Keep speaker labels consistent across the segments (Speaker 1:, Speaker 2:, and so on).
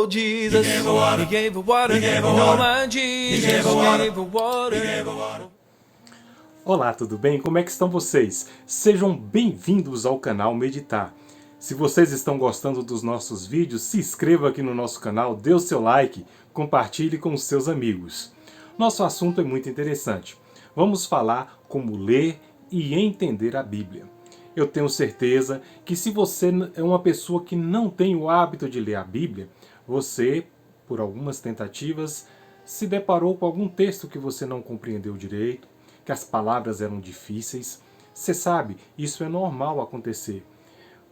Speaker 1: Oh Jesus, He gave her water. No, my Jesus, He gave her water.
Speaker 2: Olá, tudo bem? Como é que estão vocês? Sejam bem-vindos ao canal Meditar. Se vocês estão gostando dos nossos vídeos, se inscreva aqui no nosso canal, dê o seu like, compartilhe com os seus amigos. Nosso assunto é muito interessante. Vamos falar como ler e entender a Bíblia. Eu tenho certeza que se você é uma pessoa que não tem o hábito de ler a Bíblia, você, por algumas tentativas, se deparou com algum texto que você não compreendeu direito, que as palavras eram difíceis. Você sabe, isso é normal acontecer.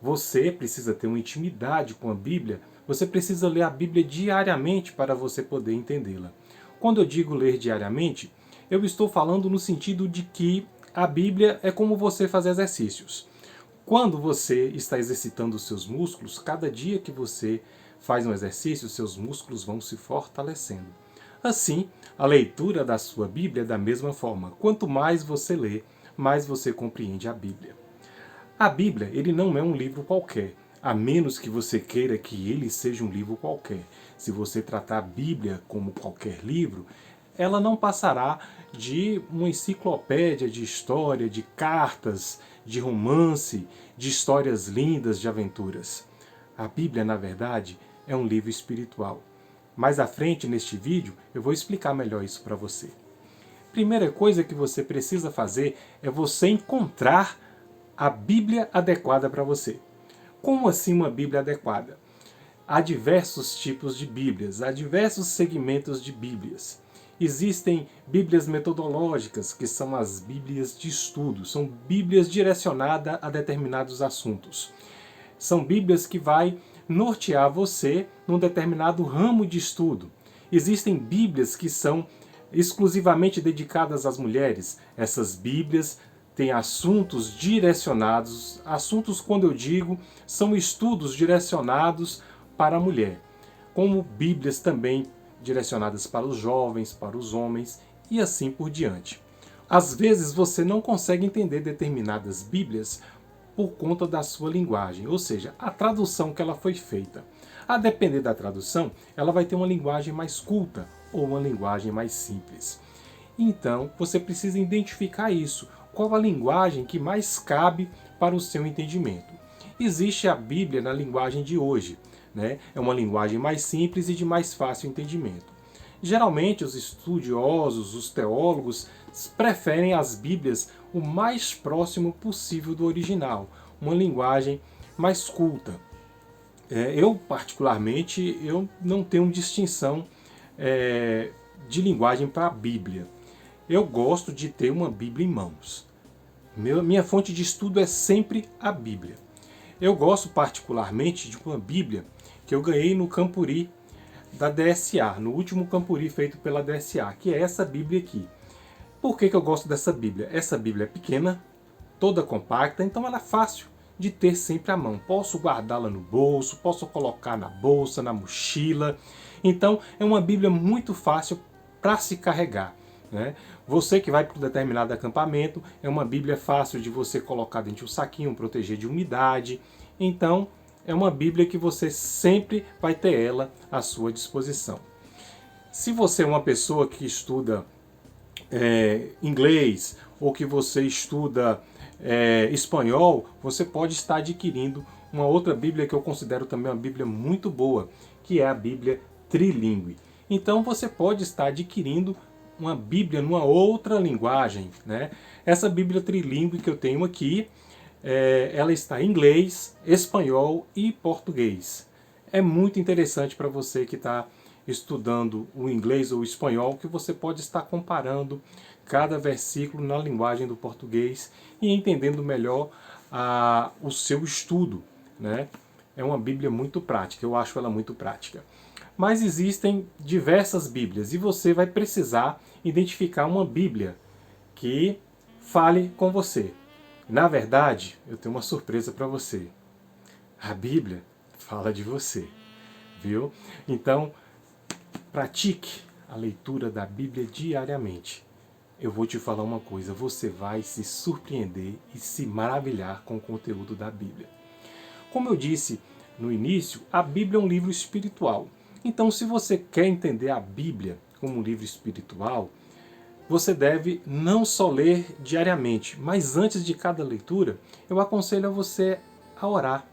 Speaker 2: Você precisa ter uma intimidade com a Bíblia, você precisa ler a Bíblia diariamente para você poder entendê-la. Quando eu digo ler diariamente, eu estou falando no sentido de que a Bíblia é como você fazer exercícios. Quando você está exercitando os seus músculos, cada dia que você faz um exercício, seus músculos vão se fortalecendo. Assim, a leitura da sua Bíblia é da mesma forma. Quanto mais você lê, mais você compreende a Bíblia. A Bíblia, ele não é um livro qualquer, a menos que você queira que ele seja um livro qualquer. Se você tratar a Bíblia como qualquer livro, ela não passará de uma enciclopédia de história, de cartas, de romance, de histórias lindas, de aventuras. A Bíblia, na verdade, é um livro espiritual. Mais à frente, neste vídeo, eu vou explicar melhor isso para você. Primeira coisa que você precisa fazer é você encontrar a Bíblia adequada para você. Como assim uma Bíblia adequada? Há diversos tipos de Bíblias, há diversos segmentos de Bíblias. Existem Bíblias metodológicas, que são as Bíblias de estudo, são Bíblias direcionadas a determinados assuntos. São Bíblias que vai nortear você num determinado ramo de estudo. Existem Bíblias que são exclusivamente dedicadas às mulheres. Essas Bíblias têm assuntos direcionados, assuntos, quando eu digo, são estudos direcionados para a mulher, como Bíblias também direcionadas para os jovens, para os homens e assim por diante. Às vezes você não consegue entender determinadas Bíblias por conta da sua linguagem, ou seja, a tradução que ela foi feita. A depender da tradução, ela vai ter uma linguagem mais culta ou uma linguagem mais simples. Então, você precisa identificar isso. Qual a linguagem que mais cabe para o seu entendimento? Existe a Bíblia na linguagem de hoje, né? É uma linguagem mais simples e de mais fácil entendimento. Geralmente, os estudiosos, os teólogos, preferem as Bíblias o mais próximo possível do original, uma linguagem mais culta. Eu, particularmente, eu não tenho distinção de linguagem para a Bíblia. Eu gosto de ter uma Bíblia em mãos. Minha fonte de estudo é sempre a Bíblia. Eu gosto particularmente de uma Bíblia que eu ganhei no Campuri da DSA, no último Campuri feito pela DSA, que é essa Bíblia aqui. Por que eu gosto dessa Bíblia? Essa Bíblia é pequena, toda compacta, então ela é fácil de ter sempre à mão. Posso guardá-la no bolso, posso colocar na bolsa, na mochila. Então é uma Bíblia muito fácil para se carregar, né? Você que vai para um determinado acampamento, é uma Bíblia fácil de você colocar dentro de um saquinho, proteger de umidade. Então é uma Bíblia que você sempre vai ter ela à sua disposição. Se você é uma pessoa que estuda inglês ou que você estuda espanhol, você pode estar adquirindo uma outra Bíblia que eu considero também uma Bíblia muito boa, que é a Bíblia Trilingue. Então você pode estar adquirindo uma Bíblia numa outra linguagem, né? Essa Bíblia Trilingue que eu tenho aqui, ela está em inglês, espanhol e português. É muito interessante para você que está estudando o inglês ou o espanhol, que você pode estar comparando cada versículo na linguagem do português e entendendo melhor o seu estudo, né? É uma Bíblia muito prática, eu acho ela muito prática. Mas existem diversas Bíblias e você vai precisar identificar uma Bíblia que fale com você. Na verdade, eu tenho uma surpresa para você. A Bíblia fala de você, viu? Então, pratique a leitura da Bíblia diariamente. Eu vou te falar uma coisa, você vai se surpreender e se maravilhar com o conteúdo da Bíblia. Como eu disse no início, a Bíblia é um livro espiritual. Então, se você quer entender a Bíblia como um livro espiritual, você deve não só ler diariamente, mas antes de cada leitura, eu aconselho a você a orar.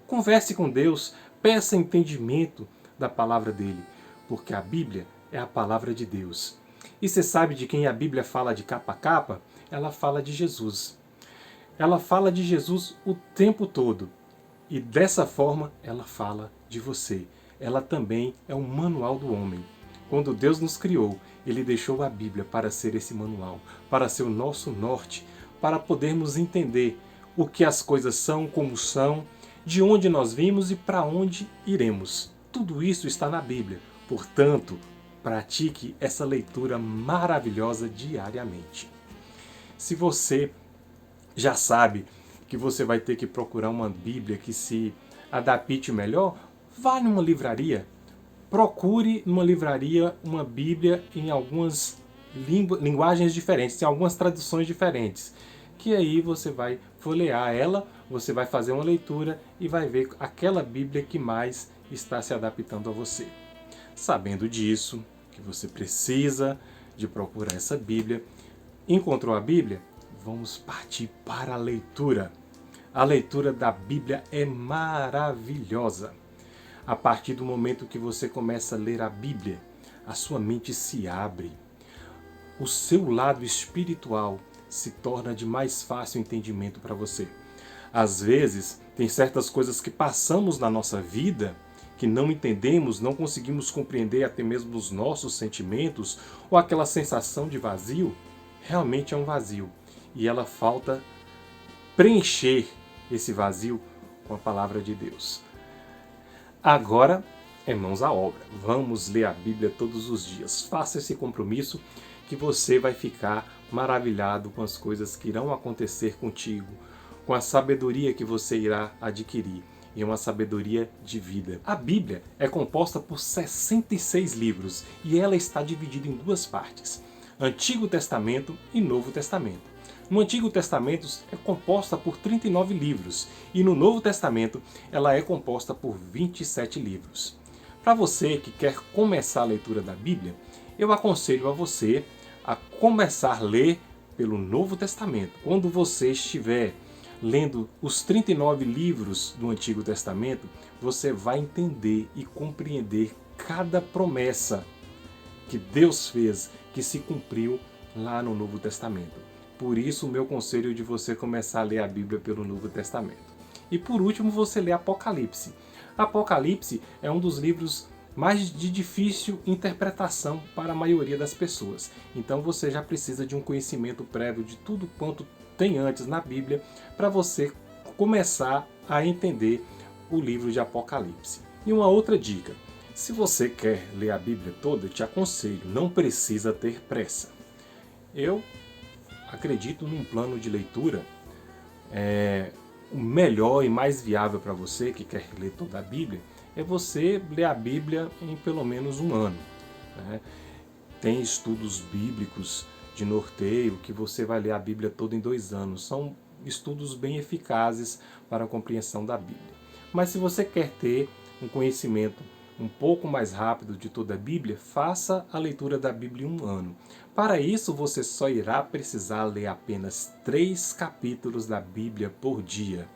Speaker 2: Converse com Deus, peça entendimento da palavra dele, porque a Bíblia é a palavra de Deus. E você sabe de quem a Bíblia fala de capa a capa? Ela fala de Jesus. Ela fala de Jesus o tempo todo. E dessa forma ela fala de você. Ela também é um manual do homem. Quando Deus nos criou, Ele deixou a Bíblia para ser esse manual, para ser o nosso norte, para podermos entender o que as coisas são, como são, de onde nós vimos e para onde iremos. Tudo isso está na Bíblia. Portanto, pratique essa leitura maravilhosa diariamente. Se você já sabe que você vai ter que procurar uma Bíblia que se adapte melhor, vá numa livraria. Procure numa livraria uma Bíblia em algumas linguagens diferentes, em algumas traduções diferentes. Que aí você vai folhear ela, você vai fazer uma leitura e vai ver aquela Bíblia que mais está se adaptando a você. Sabendo disso, que você precisa de procurar essa Bíblia, encontrou a Bíblia? Vamos partir para a leitura. A leitura da Bíblia é maravilhosa. A partir do momento que você começa a ler a Bíblia, a sua mente se abre. O seu lado espiritual se torna de mais fácil entendimento para você. Às vezes, tem certas coisas que passamos na nossa vida que não entendemos, não conseguimos compreender até mesmo os nossos sentimentos, ou aquela sensação de vazio, realmente é um vazio. E ela falta preencher esse vazio com a palavra de Deus. Agora é mãos à obra. Vamos ler a Bíblia todos os dias. Faça esse compromisso que você vai ficar maravilhado com as coisas que irão acontecer contigo, com a sabedoria que você irá adquirir. E uma sabedoria de vida. A Bíblia é composta por 66 livros e ela está dividida em duas partes: Antigo Testamento e Novo Testamento. No Antigo Testamento é composta por 39 livros e no Novo Testamento ela é composta por 27 livros. Para você que quer começar a leitura da Bíblia, eu aconselho a você a começar a ler pelo Novo Testamento. Quando você estiver lendo os 39 livros do Antigo Testamento, você vai entender e compreender cada promessa que Deus fez, que se cumpriu lá no Novo Testamento. Por isso, o meu conselho é de você começar a ler a Bíblia pelo Novo Testamento. E por último, você lê Apocalipse. Apocalipse é um dos livros mais de difícil interpretação para a maioria das pessoas. Então você já precisa de um conhecimento prévio de tudo quanto tem antes na Bíblia para você começar a entender o livro de Apocalipse. E uma outra dica: se você quer ler a Bíblia toda, eu te aconselho, não precisa ter pressa. Eu acredito num plano de leitura o melhor e mais viável para você que quer ler toda a Bíblia é você ler a Bíblia em pelo menos um ano. Né? Tem estudos bíblicos de norteio que você vai ler a Bíblia toda em 2 anos. São estudos bem eficazes para a compreensão da Bíblia. Mas se você quer ter um conhecimento um pouco mais rápido de toda a Bíblia, faça a leitura da Bíblia em um ano. Para isso, você só irá precisar ler apenas 3 capítulos da Bíblia por dia.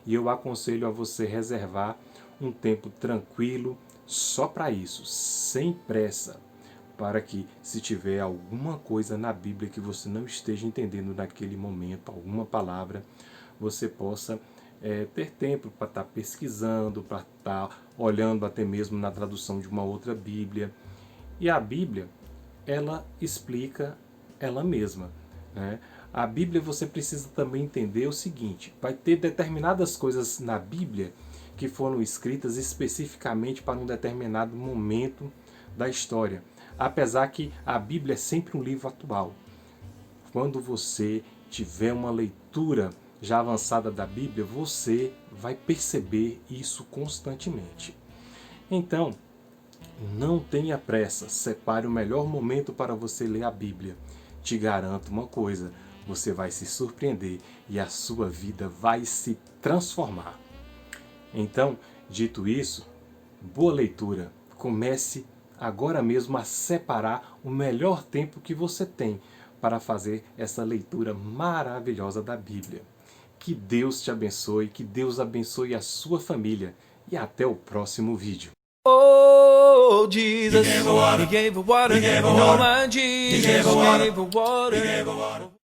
Speaker 2: E eu aconselho a você reservar um tempo tranquilo só para isso, sem pressa, para que, se tiver alguma coisa na Bíblia que você não esteja entendendo naquele momento, alguma palavra, você possa ter tempo para estar pesquisando, para estar olhando até mesmo na tradução de uma outra Bíblia. E a Bíblia, ela explica ela mesma. Né? A Bíblia você precisa também entender o seguinte: vai ter determinadas coisas na Bíblia que foram escritas especificamente para um determinado momento da história. Apesar que a Bíblia é sempre um livro atual. Quando você tiver uma leitura já avançada da Bíblia, você vai perceber isso constantemente. Então, não tenha pressa, separe o melhor momento para você ler a Bíblia. Te garanto uma coisa, você vai se surpreender e a sua vida vai se transformar. Então, dito isso, boa leitura, Comece agora mesmo a separar o melhor tempo que você tem para fazer essa leitura maravilhosa da Bíblia. Que Deus te abençoe, que Deus abençoe a sua família e até o próximo vídeo.
Speaker 1: Oh, Jesus, He gave her water, no man, Jesus, He gave her water.